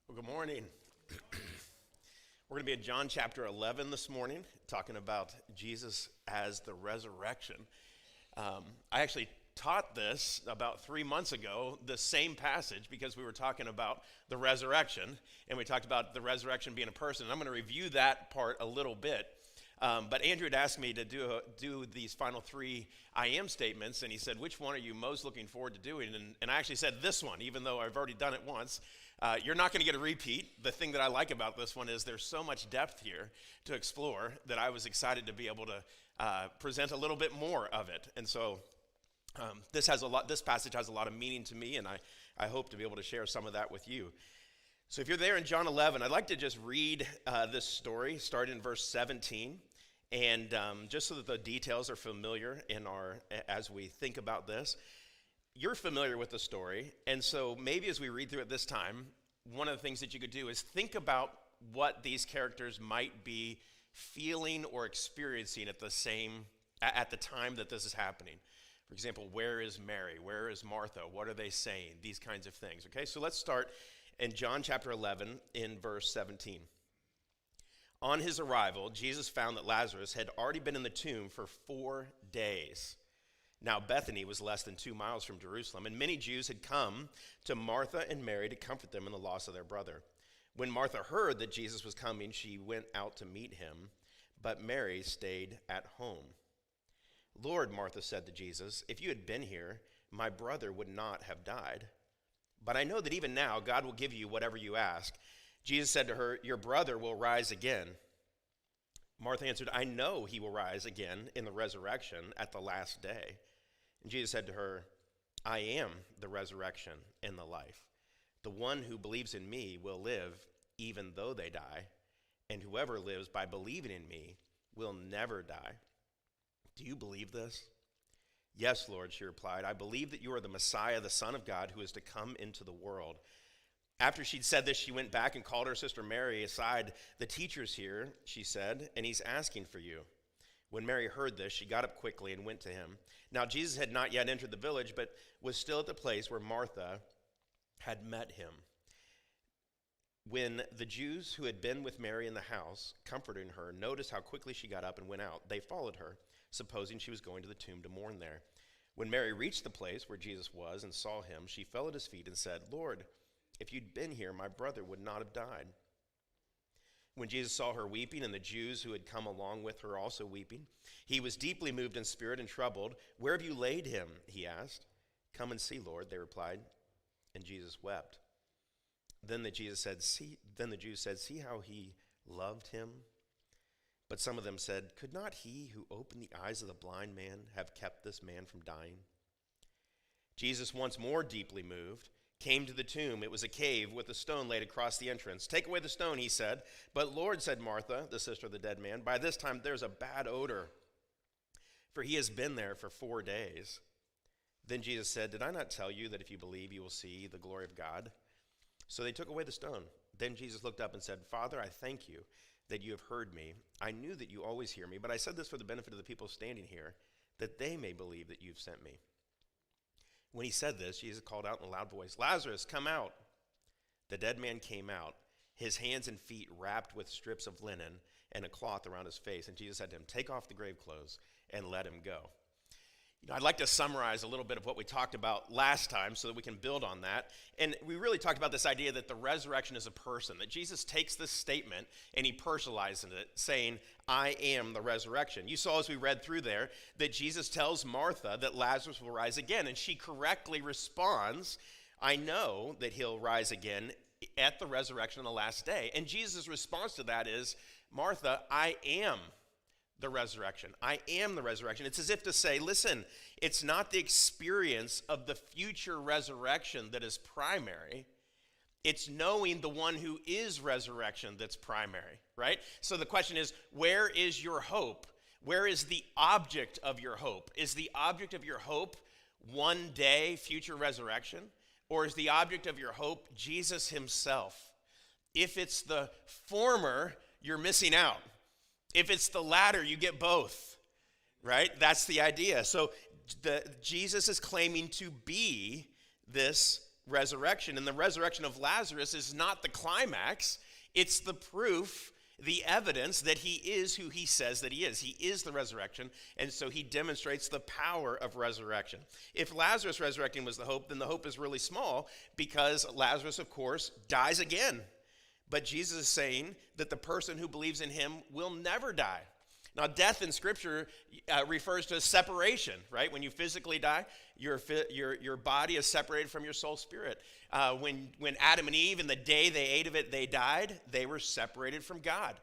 Well, good morning. We're going to be in John chapter 11 this morning, talking about Jesus as the resurrection. I actually taught this about 3 months ago, the same passage, because we were talking about the resurrection, and we talked about the resurrection being a person. And I'm going to review that part a little bit. But Andrew had asked me to do these final three I am statements, and he said, which one are you most looking forward to doing? And I actually said this one, even though I've already done it once. You're not going to get a repeat. The thing that I like about this one is there's so much depth here to explore that I was excited to be able to present a little bit more of it. And so this passage has a lot of meaning to me, and I hope to be able to share some of that with you. So if you're there in John 11, I'd like to just read this story, starting in verse 17, and just so that the details are familiar as we think about this. You're familiar with the story, and so maybe as we read through it this time, one of the things that you could do is think about what these characters might be feeling or experiencing at the time that this is happening. For example, where is Mary? Where is Martha? What are they saying? These kinds of things. Okay, so let's start in John chapter 11 in verse 17. On his arrival, Jesus found that Lazarus had already been in the tomb for 4 days. Now Bethany was less than 2 miles from Jerusalem, and many Jews had come to Martha and Mary to comfort them in the loss of their brother. When Martha heard that Jesus was coming, she went out to meet him, but Mary stayed at home. Lord, Martha said to Jesus, if you had been here, my brother would not have died. But I know that even now God will give you whatever you ask. Jesus said to her, your brother will rise again. Martha answered, I know he will rise again in the resurrection at the last day. And Jesus said to her, I am the resurrection and the life. The one who believes in me will live even though they die, and whoever lives by believing in me will never die. Do you believe this? Yes, Lord, she replied. I believe that you are the Messiah, the Son of God, who is to come into the world. After she'd said this, she went back and called her sister Mary aside. The teacher's here, she said, and he's asking for you. When Mary heard this, she got up quickly and went to him. Now Jesus had not yet entered the village, but was still at the place where Martha had met him. When the Jews who had been with Mary in the house, comforting her, noticed how quickly she got up and went out, they followed her, supposing she was going to the tomb to mourn there. When Mary reached the place where Jesus was and saw him, she fell at his feet and said, Lord, if you'd been here, my brother would not have died. When Jesus saw her weeping and the Jews who had come along with her also weeping, he was deeply moved in spirit and troubled. Where have you laid him? He asked. Come and see, Lord, they replied. And Jesus wept. Then the Jews said, see how he loved him? But some of them said, could not he who opened the eyes of the blind man have kept this man from dying? Jesus, once more deeply moved, came to the tomb. It was a cave with a stone laid across the entrance. Take away the stone, he said. But Lord, said Martha, the sister of the dead man, by this time there's a bad odor, for he has been there for 4 days. Then Jesus said, did I not tell you that if you believe, you will see the glory of God? So they took away the stone. Then Jesus looked up and said, Father, I thank you that you have heard me. I knew that you always hear me, but I said this for the benefit of the people standing here, that they may believe that you've sent me. When he said this, Jesus called out in a loud voice, Lazarus, come out. The dead man came out, his hands and feet wrapped with strips of linen and a cloth around his face. And Jesus said to him, take off the grave clothes and let him go. I'd like to summarize a little bit of what we talked about last time so that we can build on that. And we really talked about this idea that the resurrection is a person, that Jesus takes this statement and he personalizes it, saying, I am the resurrection. You saw as we read through there that Jesus tells Martha that Lazarus will rise again, and she correctly responds, I know that he'll rise again at the resurrection on the last day. And Jesus' response to that is, Martha, I am the resurrection. I am the resurrection. It's as if to say, listen, it's not the experience of the future resurrection that is primary. It's knowing the one who is resurrection that's primary, right? So the question is, where is your hope? Where is the object of your hope? Is the object of your hope one day future resurrection? Or is the object of your hope Jesus himself? If it's the former, you're missing out. If it's the latter, you get both, right? That's the idea. So Jesus is claiming to be this resurrection. And the resurrection of Lazarus is not the climax. It's the proof, the evidence that he is who he says that he is. He is the resurrection, and so he demonstrates the power of resurrection. If Lazarus resurrecting was the hope, then the hope is really small because Lazarus, of course, dies again. But Jesus is saying that the person who believes in him will never die. Now, death in Scripture refers to separation, right? When you physically die, your body is separated from your soul spirit. When Adam and Eve, in the day they ate of it, they died, they were separated from God,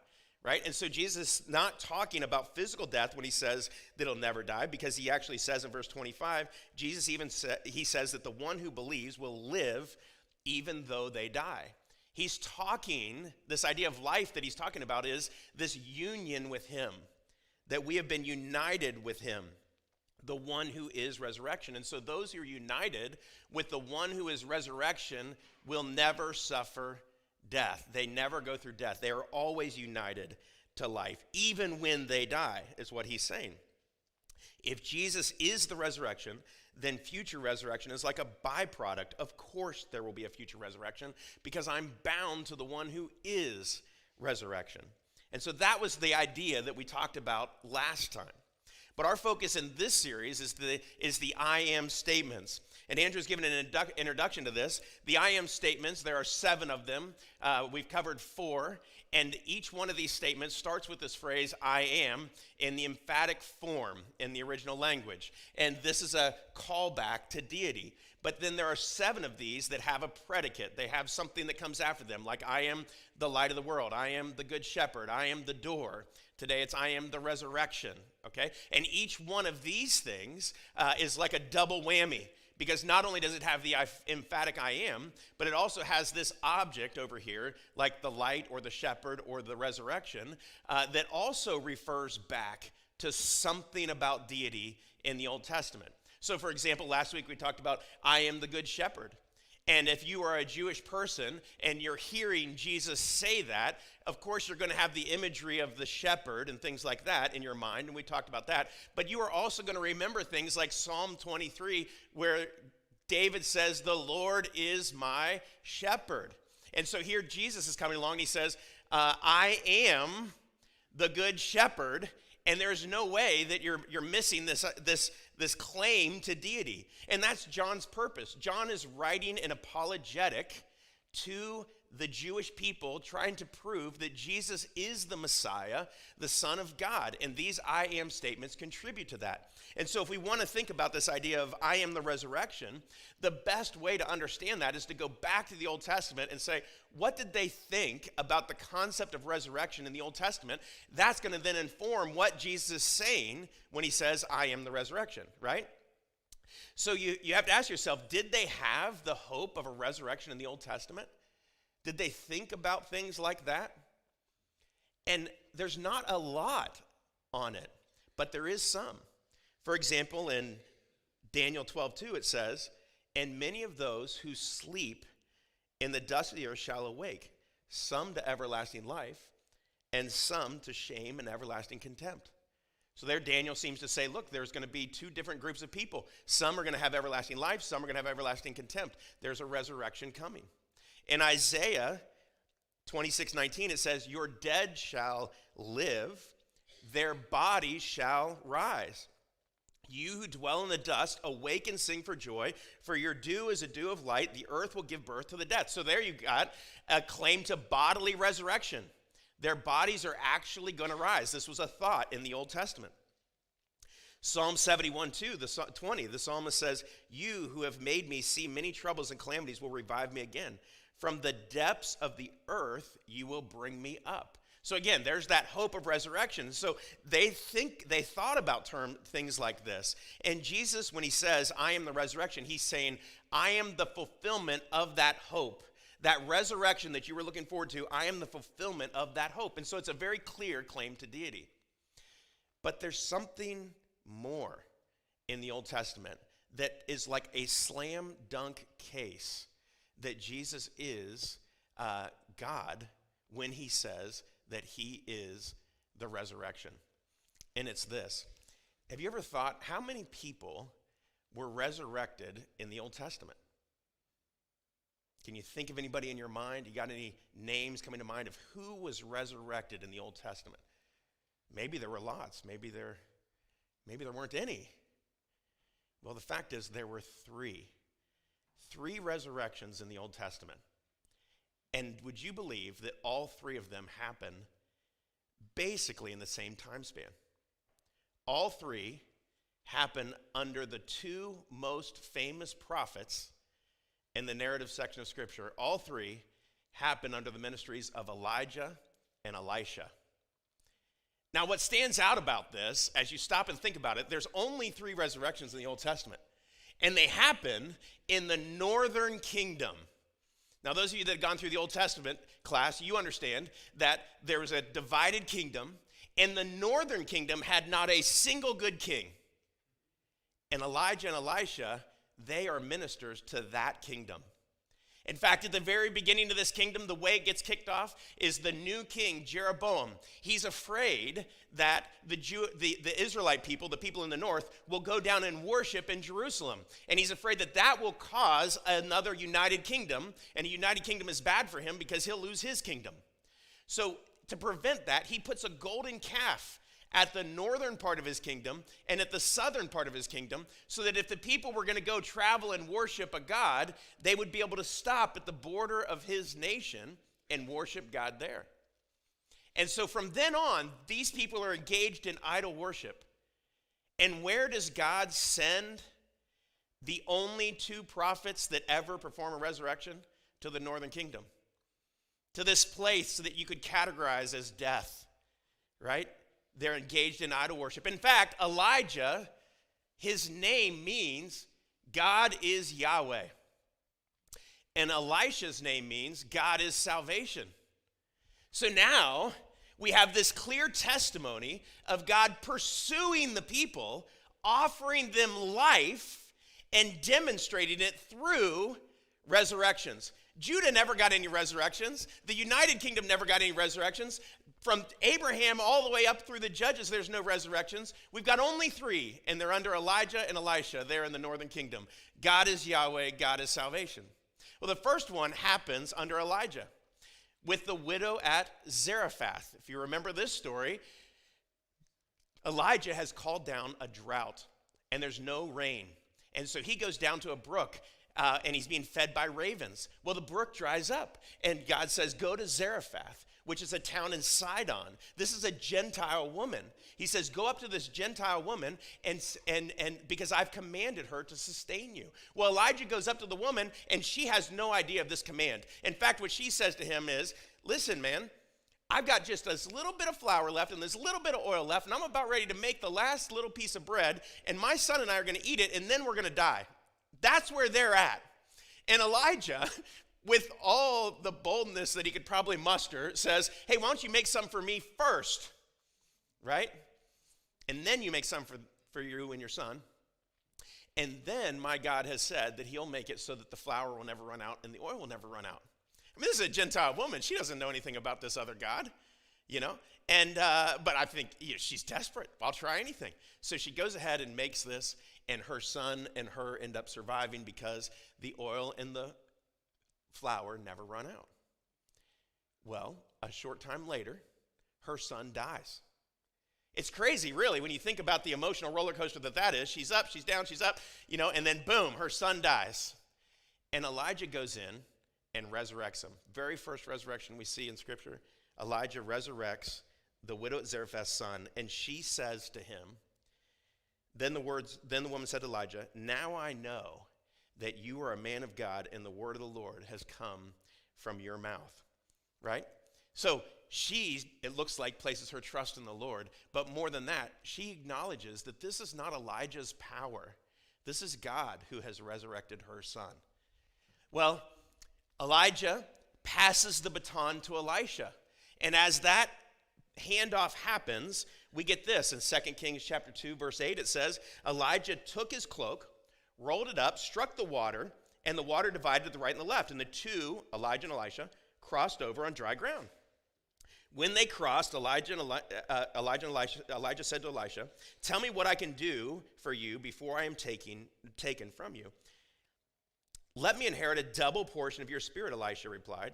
right? And so Jesus is not talking about physical death when he says that he'll never die, because he actually says in verse 25, Jesus even he says that the one who believes will live even though they die. He's talking, this idea of life that he's talking about is this union with him, that we have been united with him, the one who is resurrection. And so those who are united with the one who is resurrection will never suffer death. They never go through death. They are always united to life, even when they die, is what he's saying. If Jesus is the resurrection, then future resurrection is like a byproduct. Of course there will be a future resurrection because I'm bound to the one who is resurrection. And so that was the idea that we talked about last time. But our focus in this series is the I am statements. And Andrew's given an introduction to this. The I am statements, there are 7 of them. We've covered 4. And each one of these statements starts with this phrase, I am, in the emphatic form in the original language. And this is a callback to deity. But then there are 7 of these that have a predicate. They have something that comes after them, like I am the light of the world. I am the good shepherd. I am the door. Today it's I am the resurrection, okay? And each one of these things is like a double whammy, because not only does it have the emphatic I am, but it also has this object over here, like the light or the shepherd or the resurrection, that also refers back to something about deity in the Old Testament. So, for example, last week we talked about I am the good shepherd. And if you are a Jewish person and you're hearing Jesus say that, of course you're going to have the imagery of the shepherd and things like that in your mind, and we talked about that. But you are also going to remember things like Psalm 23, where David says, the Lord is my shepherd. And so here Jesus is coming along, and he says, I am the good shepherd. And there's no way that you're missing this claim to deity. And that's John's purpose. John is writing an apologetic to the Jewish people, trying to prove that Jesus is the Messiah, the Son of God. And these I am statements contribute to that. And so if we want to think about this idea of I am the resurrection, the best way to understand that is to go back to the Old Testament and say, what did they think about the concept of resurrection in the Old Testament? That's going to then inform what Jesus is saying when he says, I am the resurrection, right? So you have to ask yourself, did they have the hope of a resurrection in the Old Testament? Did they think about things like that? And there's not a lot on it, but there is some. For example, in Daniel 12:2, it says, and many of those who sleep in the dust of the earth shall awake, some to everlasting life, and some to shame and everlasting contempt. So there Daniel seems to say, look, there's going to be 2 different groups of people. Some are going to have everlasting life, some are going to have everlasting contempt. There's a resurrection coming. In Isaiah 26:19, it says, your dead shall live, their bodies shall rise. You who dwell in the dust, awake and sing for joy, for your dew is a dew of light. The earth will give birth to the dead. So there you got a claim to bodily resurrection. Their bodies are actually going to rise. This was a thought in the Old Testament. Psalm 71:20, the psalmist says, you who have made me see many troubles and calamities will revive me again. From the depths of the earth you will bring me up. So again, there's that hope of resurrection. So they thought about things like this. And Jesus, when he says, I am the resurrection, he's saying, I am the fulfillment of that hope. That resurrection that you were looking forward to, I am the fulfillment of that hope. And so it's a very clear claim to deity. But there's something more in the Old Testament that is like a slam dunk case that Jesus is God when he says that he is the resurrection. And it's this. Have you ever thought how many people were resurrected in the Old Testament? Can you think of anybody in your mind? You got any names coming to mind of who was resurrected in the Old Testament? Maybe there were lots. Maybe there weren't any. Well, the fact is there were three resurrections in the Old Testament. And would you believe that all three of them happen basically in the same time span? All three happen under the two most famous prophets in the narrative section of Scripture. All three happen under the ministries of Elijah and Elisha. Now, what stands out about this, as you stop and think about it, there's only three resurrections in the Old Testament, and they happen in the northern kingdom. Now, those of you that have gone through the Old Testament class, you understand that there was a divided kingdom, and the northern kingdom had not a single good king. And Elijah and Elisha, they are ministers to that kingdom. In fact, at the very beginning of this kingdom, the way it gets kicked off is the new king, Jeroboam. He's afraid that the Israelite people, the people in the north, will go down and worship in Jerusalem. And he's afraid that that will cause another united kingdom. And a united kingdom is bad for him because he'll lose his kingdom. So to prevent that, he puts a golden calf at the northern part of his kingdom and at the southern part of his kingdom, so that if the people were going to go travel and worship a god, they would be able to stop at the border of his nation and worship God there. And so from then on, these people are engaged in idol worship. And where does God send the only two prophets that ever perform a resurrection? To the northern kingdom. To this place that you could categorize as death, right? They're engaged in idol worship. In fact, Elijah, his name means God is Yahweh. And Elisha's name means God is salvation. So now we have this clear testimony of God pursuing the people, offering them life, and demonstrating it through resurrections. Judah never got any resurrections. The United Kingdom never got any resurrections. From Abraham all the way up through the Judges, there's no resurrections. We've got only three, and they're under Elijah and Elisha there in the northern kingdom. God is Yahweh, God is salvation. Well, the first one happens under Elijah with the widow at Zarephath. If you remember this story, Elijah has called down a drought, and there's no rain. And so he goes down to a brook, and he's being fed by ravens. Well, the brook dries up, and God says, go to Zarephath, which is a town in Sidon. This is a Gentile woman. He says, go up to this Gentile woman, and because I've commanded her to sustain you. Well, Elijah goes up to the woman, and she has no idea of this command. In fact, what she says to him is, listen, man, I've got just this little bit of flour left and this little bit of oil left, and I'm about ready to make the last little piece of bread, and my son and I are going to eat it, and then we're going to die. That's where they're at. And Elijah, with all the boldness that he could probably muster, says, hey, why don't you make some for me first, right? And then you make some for you and your son. And then my God has said that he'll make it so that the flour will never run out and the oil will never run out. I mean, this is a Gentile woman. She doesn't know anything about this other God, you know? And but I think she's desperate. I'll try anything. So she goes ahead and makes this, and her son and her end up surviving because the oil and the flour never run out. Well, a short time later, her son dies. It's crazy, really, when you think about the emotional roller coaster that is. She's up, she's down, she's up, you know, and then boom, her son dies. And Elijah goes in and resurrects him. Very first resurrection we see in Scripture, Elijah resurrects the widow at Zarephath's son, and she says to him, then the woman said to Elijah, now I know that you are a man of God, and the word of the Lord has come from your mouth, right? So it looks like, places her trust in the Lord, but more than that, she acknowledges that this is not Elijah's power. This is God who has resurrected her son. Well, Elijah passes the baton to Elisha, and as that handoff happens, we get this. In 2 Kings chapter 2, verse 8, it says, Elijah took his cloak, rolled it up, struck the water, and the water divided to the right and the left. And the two, Elijah and Elisha, crossed over on dry ground. When they crossed, Elijah said to Elisha, tell me what I can do for you before I am taken from you. Let me inherit a double portion of your spirit, Elisha replied.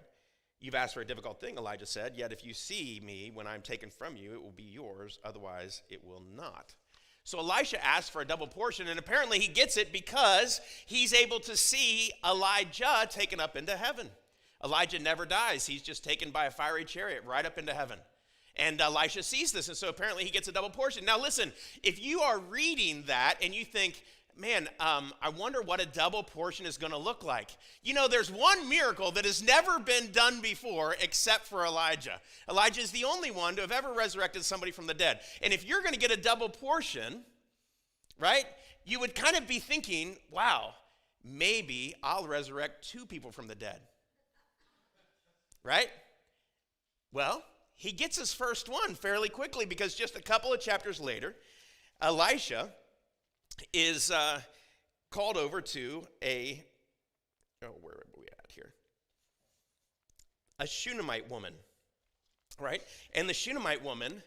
You've asked for a difficult thing, Elijah said, yet if you see me when I'm taken from you, it will be yours, otherwise it will not. So Elisha asked for a double portion, and apparently he gets it because he's able to see Elijah taken up into heaven. Elijah never dies. He's just taken by a fiery chariot right up into heaven. And Elisha sees this, and so apparently he gets a double portion. Now listen, if you are reading that and you think, man, I wonder what a double portion is going to look like. You know, there's one miracle that has never been done before except for Elijah. Elijah is the only one to have ever resurrected somebody from the dead. And if you're going to get a double portion, right, you would kind of be thinking, wow, maybe I'll resurrect 2 people from the dead. Right? Well, he gets his first one fairly quickly because just a couple of chapters later, Elisha is called over to where are we at here? A Shunammite woman, right? And the Shunammite woman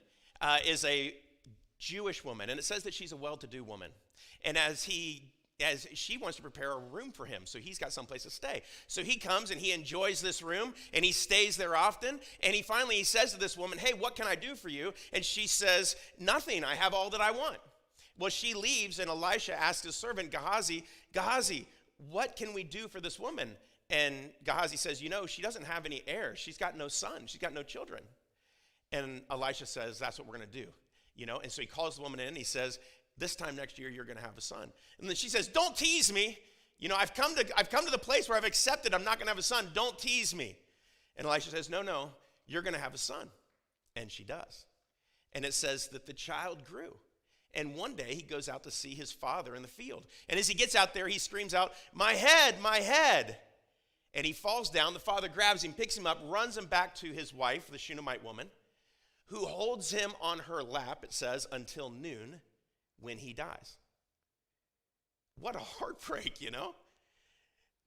is a Jewish woman, and it says that she's a well-to-do woman. And as she wants to prepare a room for him, so he's got someplace to stay. So he comes and he enjoys this room, and he stays there often, and he finally says to this woman, hey, what can I do for you? And she says, nothing, I have all that I want. Well, she leaves, and Elisha asks his servant, Gehazi, what can we do for this woman? And Gehazi says, she doesn't have any heirs. She's got no son. She's got no children. And Elisha says, that's what we're going to do. And so he calls the woman in, and he says, this time next year, you're going to have a son. And then she says, don't tease me. I've come to the place where I've accepted I'm not going to have a son. Don't tease me. And Elisha says, no, you're going to have a son. And she does. And it says that the child grew. And one day he goes out to see his father in the field. And as he gets out there, he screams out, my head, my head. And he falls down. The father grabs him, picks him up, runs him back to his wife, the Shunammite woman, who holds him on her lap, it says, until noon when he dies. What a heartbreak,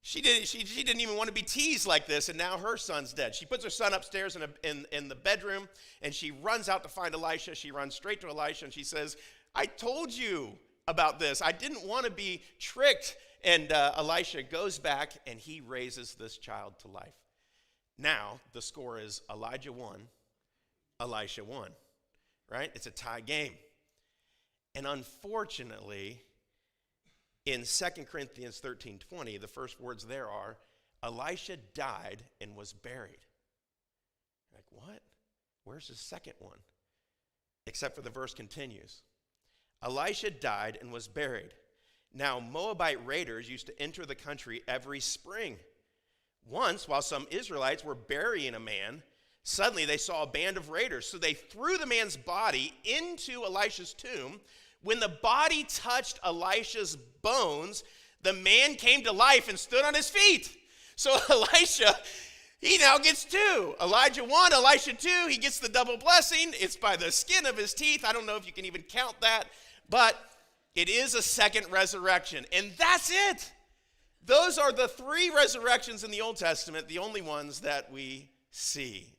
She didn't even want to be teased like this, and now her son's dead. She puts her son upstairs in the bedroom, and she runs out to find Elisha. She runs straight to Elisha, and she says, I told you about this. I didn't want to be tricked. And Elisha goes back, and he raises this child to life. Now, the score is Elijah 1, Elisha 1, right? It's a tie game. And unfortunately, in 2 Corinthians 13:20, the first words there are, Elisha died and was buried. Like, what? Where's the second one? Except for the verse continues. Elisha died and was buried. Now, Moabite raiders used to enter the country every spring. Once, while some Israelites were burying a man, suddenly they saw a band of raiders. So they threw the man's body into Elisha's tomb. When the body touched Elisha's bones, the man came to life and stood on his feet. So Elisha, he now gets 2. Elijah 1, Elisha 2, he gets the double blessing. It's by the skin of his teeth. I don't know if you can even count that, but it is a second resurrection. And that's it. Those are the 3 resurrections in the Old Testament, the only ones that we see,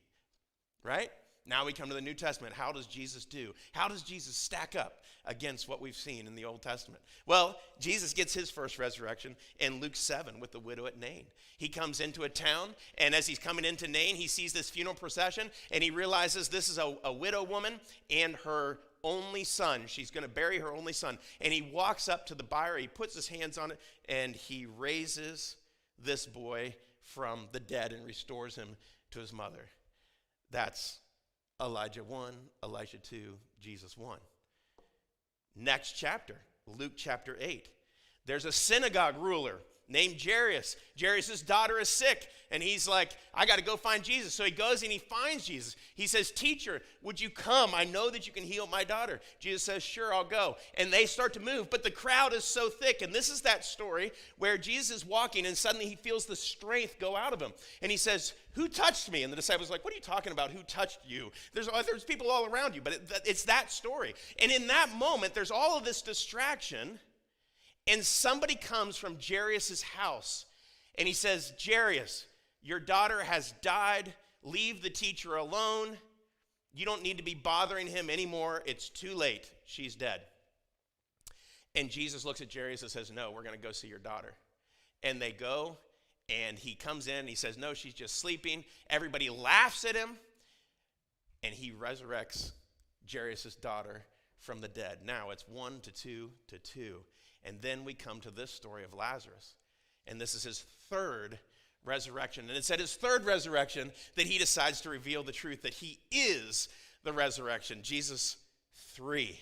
right? Now we come to the New Testament. How does Jesus do? How does Jesus stack up against what we've seen in the Old Testament? Well, Jesus gets his first resurrection in Luke 7 with the widow at Nain. He comes into a town, and as he's coming into Nain, he sees this funeral procession, and he realizes this is a widow woman and her only son. She's going to bury her only son. And he walks up to the bier, he puts his hands on it, and he raises this boy from the dead and restores him to his mother. That's Elijah 1, Elisha 2, Jesus 1. Next chapter, Luke chapter 8. There's a synagogue ruler named Jairus. Jairus' daughter is sick, and he's like, I got to go find Jesus. So he goes and he finds Jesus. He says, teacher, would you come? I know that you can heal my daughter. Jesus says, sure, I'll go. And they start to move, but the crowd is so thick. And this is that story where Jesus is walking, and suddenly he feels the strength go out of him. And he says, who touched me? And the disciples are like, what are you talking about? Who touched you? There's people all around you, but it's that story. And in that moment, there's all of this distraction. And somebody comes from Jairus' house, and he says, Jairus, your daughter has died. Leave the teacher alone. You don't need to be bothering him anymore. It's too late. She's dead. And Jesus looks at Jairus and says, no, we're going to go see your daughter. And they go, And he comes in and he says, no, she's just sleeping. Everybody laughs at him. And he resurrects Jairus' daughter from the dead. Now it's 1 to 2 to 2. And then we come to this story of Lazarus. And this is his third resurrection. And it's at his third resurrection that he decides to reveal the truth that he is the resurrection. Jesus 3,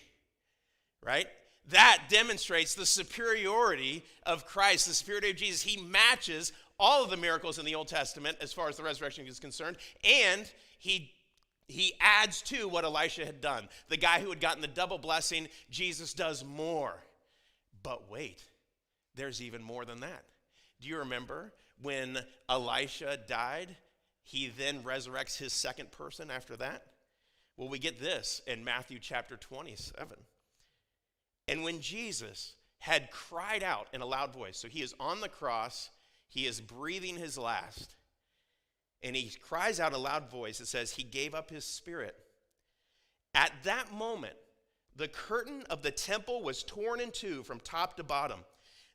right? That demonstrates the superiority of Christ, the superiority of Jesus. He matches all of the miracles in the Old Testament as far as the resurrection is concerned, and he adds to what Elisha had done. The guy who had gotten the double blessing, Jesus does more. But wait, there's even more than that. Do you remember when Elisha died, he then resurrects his second person after that? Well, we get this in Matthew chapter 27. And when Jesus had cried out in a loud voice, so he is on the cross, he is breathing his last, and he cries out in a loud voice. It says he gave up his spirit. At that moment, the curtain of the temple was torn in two from top to bottom.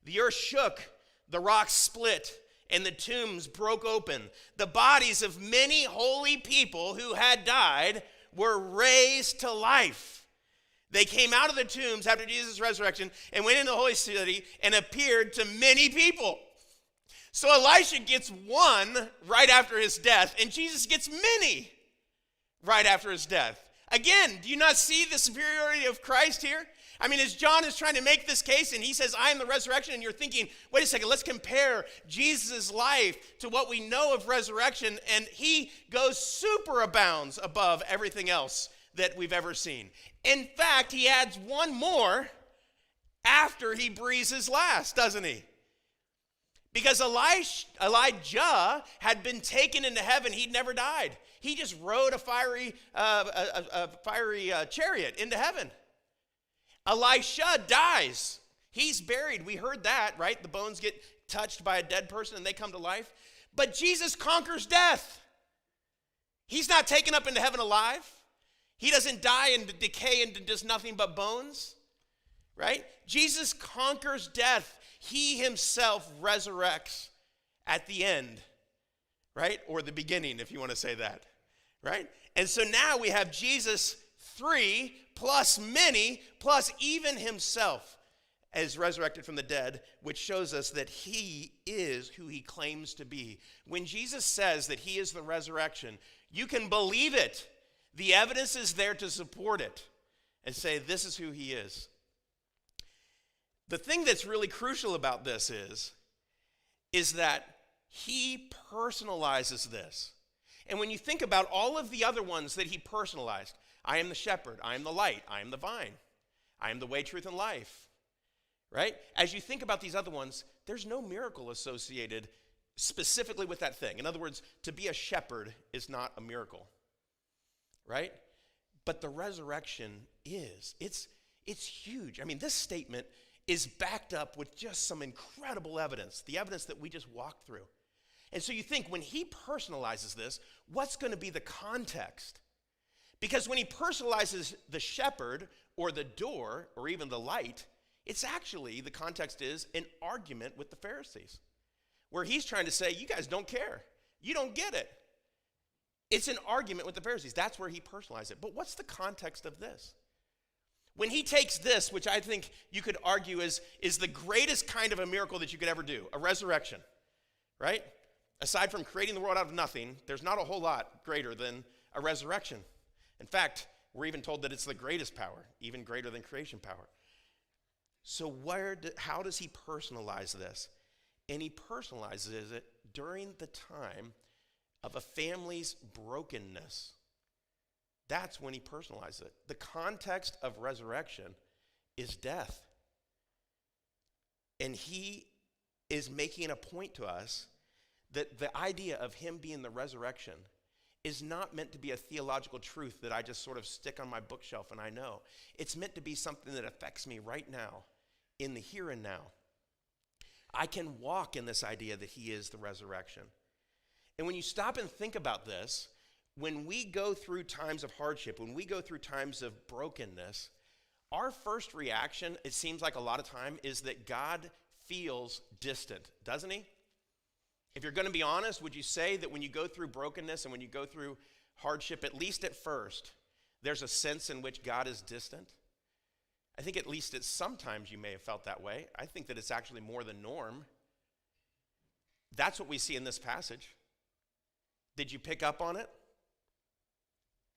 The earth shook, the rocks split, and the tombs broke open. The bodies of many holy people who had died were raised to life. They came out of the tombs after Jesus' resurrection and went into the holy city and appeared to many people. So Elisha gets one right after his death, and Jesus gets many right after his death. Again, do you not see the superiority of Christ here? I mean, as John is trying to make this case, and he says, I am the resurrection, and you're thinking, wait a second, let's compare Jesus' life to what we know of resurrection, and he goes superabounds above everything else that we've ever seen. In fact, he adds one more after he breathes his last, doesn't he? Because Elijah had been taken into heaven. He'd never died. He just rode a fiery chariot into heaven. Elisha dies. He's buried. We heard that, right? The bones get touched by a dead person and they come to life. But Jesus conquers death. He's not taken up into heaven alive. He doesn't die and decay into just nothing but bones, right? Jesus conquers death. He himself resurrects at the end, right? Or the beginning, if you want to say that, right? And so now we have Jesus 3 plus many plus even himself as resurrected from the dead, which shows us that he is who he claims to be. When Jesus says that he is the resurrection, you can believe it. The evidence is there to support it and say this is who he is. The thing that's really crucial about this is that he personalizes this. And when you think about all of the other ones that he personalized, I am the shepherd, I am the light, I am the vine, I am the way, truth, and life, right? As you think about these other ones, there's no miracle associated specifically with that thing. In other words, to be a shepherd is not a miracle, right? But the resurrection is. It's huge. I mean, this statement is backed up with just some incredible evidence, the evidence that we just walked through. And so you think when he personalizes this, what's going to be the context? Because when he personalizes the shepherd or the door or even the light, it's actually, the context is an argument with the Pharisees, where he's trying to say, you guys don't care. You don't get it. It's an argument with the Pharisees. That's where he personalized it. But what's the context of this? When he takes this, which I think you could argue is the greatest kind of a miracle that you could ever do, a resurrection, right? Aside from creating the world out of nothing, there's not a whole lot greater than a resurrection. In fact, we're even told that it's the greatest power, even greater than creation power. So how does he personalize this? And he personalizes it during the time of a family's brokenness. That's when he personalizes it. The context of resurrection is death. And he is making a point to us that the idea of him being the resurrection is not meant to be a theological truth that I just sort of stick on my bookshelf and I know. It's meant to be something that affects me right now, in the here and now. I can walk in this idea that he is the resurrection. And when you stop and think about this, when we go through times of hardship, when we go through times of brokenness, our first reaction, it seems like a lot of time, is that God feels distant, doesn't he? If you're going to be honest, would you say that when you go through brokenness and when you go through hardship, at least at first, there's a sense in which God is distant? I think at least sometimes you may have felt that way. I think that it's actually more the norm. That's what we see in this passage. Did you pick up on it?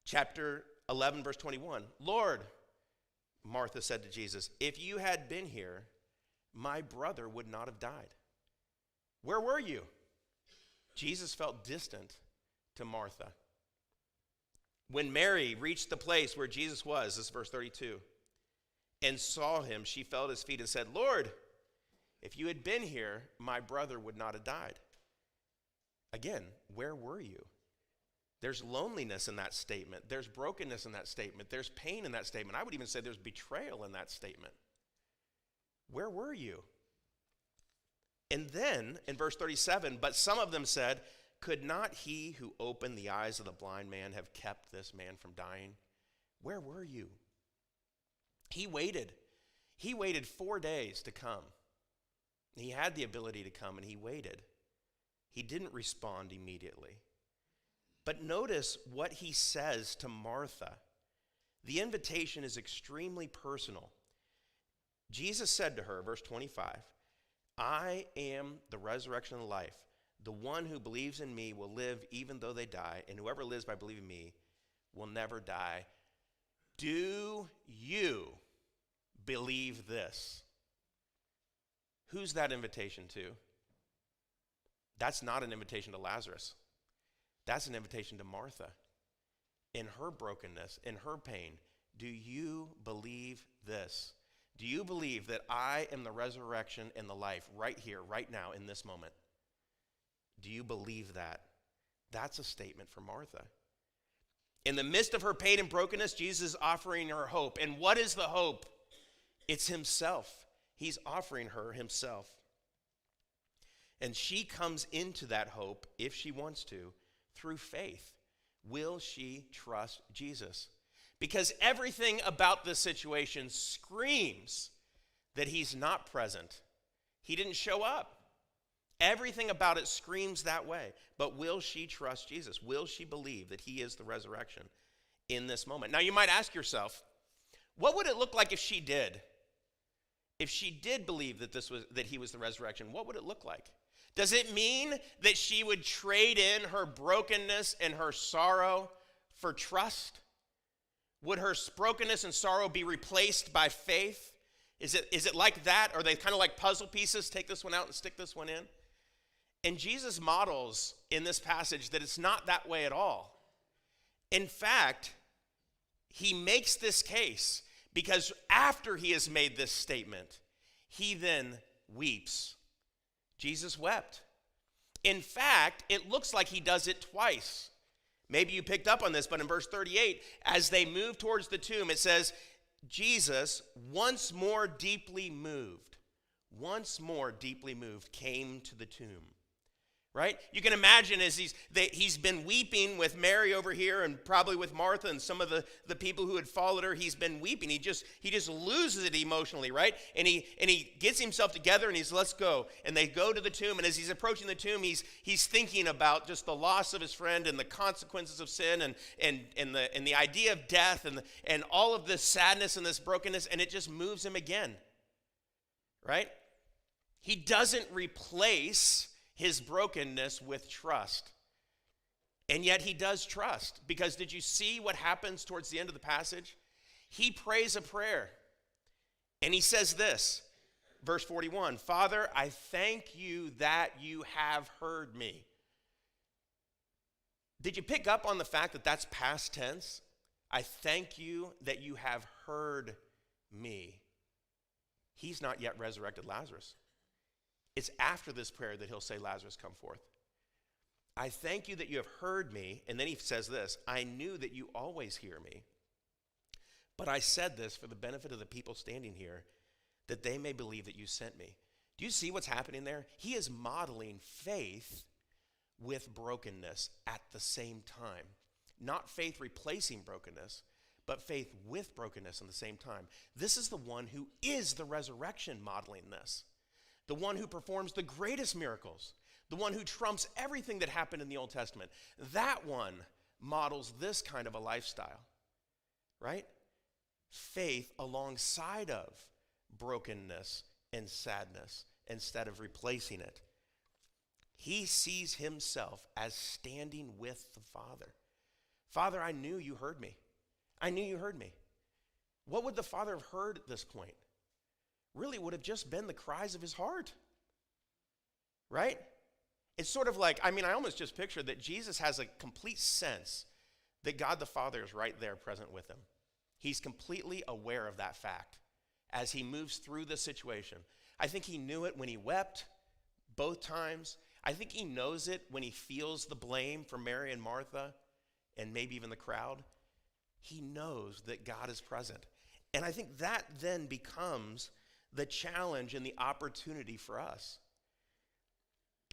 Chapter 11, verse 21. Lord, Martha said to Jesus, if you had been here, my brother would not have died. Where were you? Jesus felt distant to Martha. When Mary reached the place where Jesus was, this is verse 32, and saw him, she fell at his feet and said, Lord, if you had been here, my brother would not have died. Again, where were you? There's loneliness in that statement. There's brokenness in that statement. There's pain in that statement. I would even say there's betrayal in that statement. Where were you? And then in verse 37, but some of them said, could not he who opened the eyes of the blind man have kept this man from dying? Where were you? He waited. He waited 4 days to come. He had the ability to come, and he waited. He didn't respond immediately. But notice what he says to Martha. The invitation is extremely personal. Jesus said to her, verse 25, I am the resurrection and life. The one who believes in me will live even though they die, and whoever lives by believing me will never die. Do you believe this? Who's that invitation to? That's not an invitation to Lazarus. That's an invitation to Martha. In her brokenness, in her pain, do you believe this? Do you believe that I am the resurrection and the life right here, right now, in this moment? Do you believe that? That's a statement for Martha. In the midst of her pain and brokenness, Jesus is offering her hope. And what is the hope? It's himself. He's offering her himself. And she comes into that hope, if she wants to, through faith. Will she trust Jesus? Because everything about this situation screams that he's not present. He didn't show up. Everything about it screams that way. But will she trust Jesus? Will she believe that he is the resurrection in this moment? Now you might ask yourself, what would it look like if she did? If she did believe that he was the resurrection, what would it look like? Does it mean that she would trade in her brokenness and her sorrow for trust? Would her brokenness and sorrow be replaced by faith? Is it like that? Are they kind of like puzzle pieces? Take this one out and stick this one in? And Jesus models in this passage that it's not that way at all. In fact, he makes this case because after he has made this statement, he then weeps. Jesus wept. In fact, it looks like he does it twice. Maybe you picked up on this, but in verse 38, as they move towards the tomb, it says, Jesus, once more deeply moved, came to the tomb. Right? You can imagine as he's been weeping with Mary over here and probably with Martha and some of the people who had followed her. He's been weeping. He just loses it emotionally, right? And he gets himself together and he's, let's go. And they go to the tomb. And as he's approaching the tomb, he's thinking about just the loss of his friend and the consequences of sin and the idea of death and all of this sadness and this brokenness. And it just moves him again, right? He doesn't replace his brokenness with trust. And yet he does trust, because did you see what happens towards the end of the passage? He prays a prayer. And he says this, verse 41, Father, I thank you that you have heard me. Did you pick up on the fact that that's past tense? I thank you that you have heard me. He's not yet resurrected Lazarus. It's after this prayer that he'll say, Lazarus, come forth. I thank you that you have heard me. And then he says this, I knew that you always hear me. But I said this for the benefit of the people standing here, that they may believe that you sent me. Do you see what's happening there? He is modeling faith with brokenness at the same time. Not faith replacing brokenness, but faith with brokenness at the same time. This is the one who is the resurrection modeling this. The one who performs the greatest miracles, the one who trumps everything that happened in the Old Testament, that one models this kind of a lifestyle, right? Faith alongside of brokenness and sadness instead of replacing it. He sees himself as standing with the Father. Father, I knew you heard me. I knew you heard me. What would the Father have heard at this point? Really would have just been the cries of his heart, right? It's sort of like, I almost just picture that Jesus has a complete sense that God the Father is right there present with him. He's completely aware of that fact as he moves through the situation. I think he knew it when he wept both times. I think he knows it when he feels the blame for Mary and Martha and maybe even the crowd. He knows that God is present. And I think that then becomes the challenge and the opportunity for us.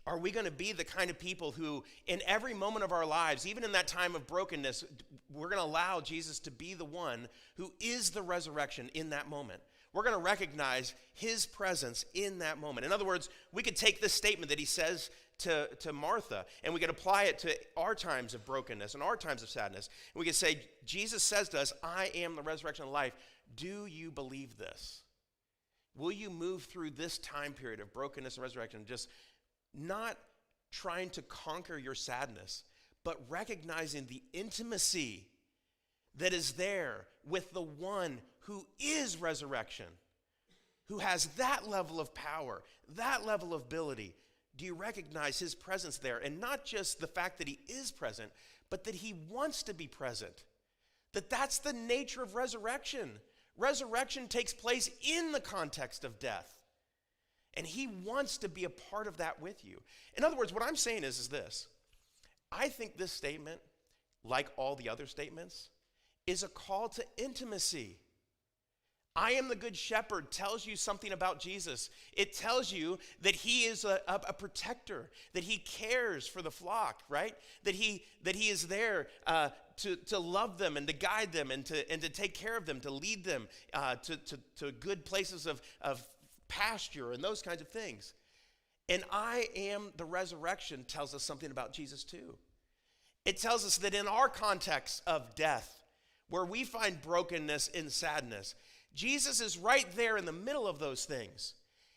Are we going to be the kind of people who, in every moment of our lives, even in that time of brokenness, we're going to allow Jesus to be the one who is the resurrection in that moment? We're going to recognize his presence in that moment. In other words, we could take this statement that he says to Martha, and we could apply it to our times of brokenness and our times of sadness. And we could say, Jesus says to us, I am the resurrection and life. Do you believe this? Will you move through this time period of brokenness and resurrection, just not trying to conquer your sadness, but recognizing the intimacy that is there with the one who is resurrection, who has that level of power, that level of ability? Do you recognize his presence there? And not just the fact that he is present, but that he wants to be present. That's the nature of resurrection. Resurrection takes place in the context of death. And he wants to be a part of that with you. In other words, what I'm saying is this. I think this statement, like all the other statements, is a call to intimacy. I am the good shepherd tells you something about Jesus. It tells you that he is a protector, that he cares for the flock, right? That he is there to love them and to guide them and to take care of them, to lead them to good places of pasture and those kinds of things. And I am the resurrection tells us something about Jesus too. It tells us that in our context of death, where we find brokenness and sadness, Jesus is right there in the middle of those things.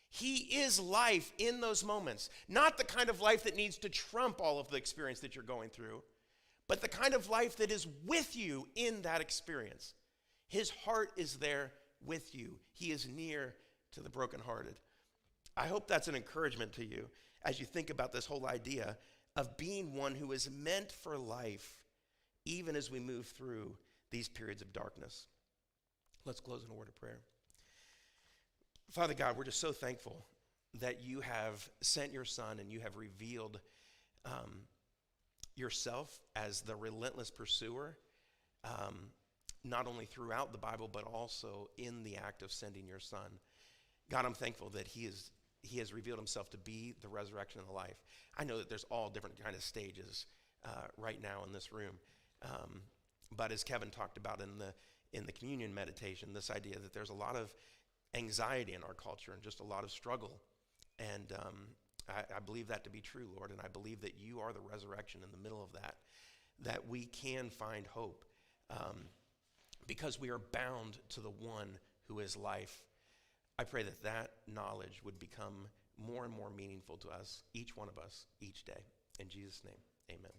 He is life in those moments. Not the kind of life that needs to trump all of the experience that you're going through, but the kind of life that is with you in that experience. His heart is there with you. He is near to the brokenhearted. I hope that's an encouragement to you as you think about this whole idea of being one who is meant for life, even as we move through these periods of darkness. Let's close in a word of prayer. Father God, we're just so thankful that you have sent your Son and you have revealed yourself as the relentless pursuer, not only throughout the Bible, but also in the act of sending your Son. God, I'm thankful that he has revealed himself to be the resurrection and the life. I know that there's all different kind of stages right now in this room. But as Kevin talked about in the communion meditation, this idea that there's a lot of anxiety in our culture and just a lot of struggle. And I believe that to be true, Lord, and I believe that you are the resurrection in the middle of that we can find hope because we are bound to the one who is life. I pray that knowledge would become more and more meaningful to us, each one of us, each day. In Jesus' name, amen.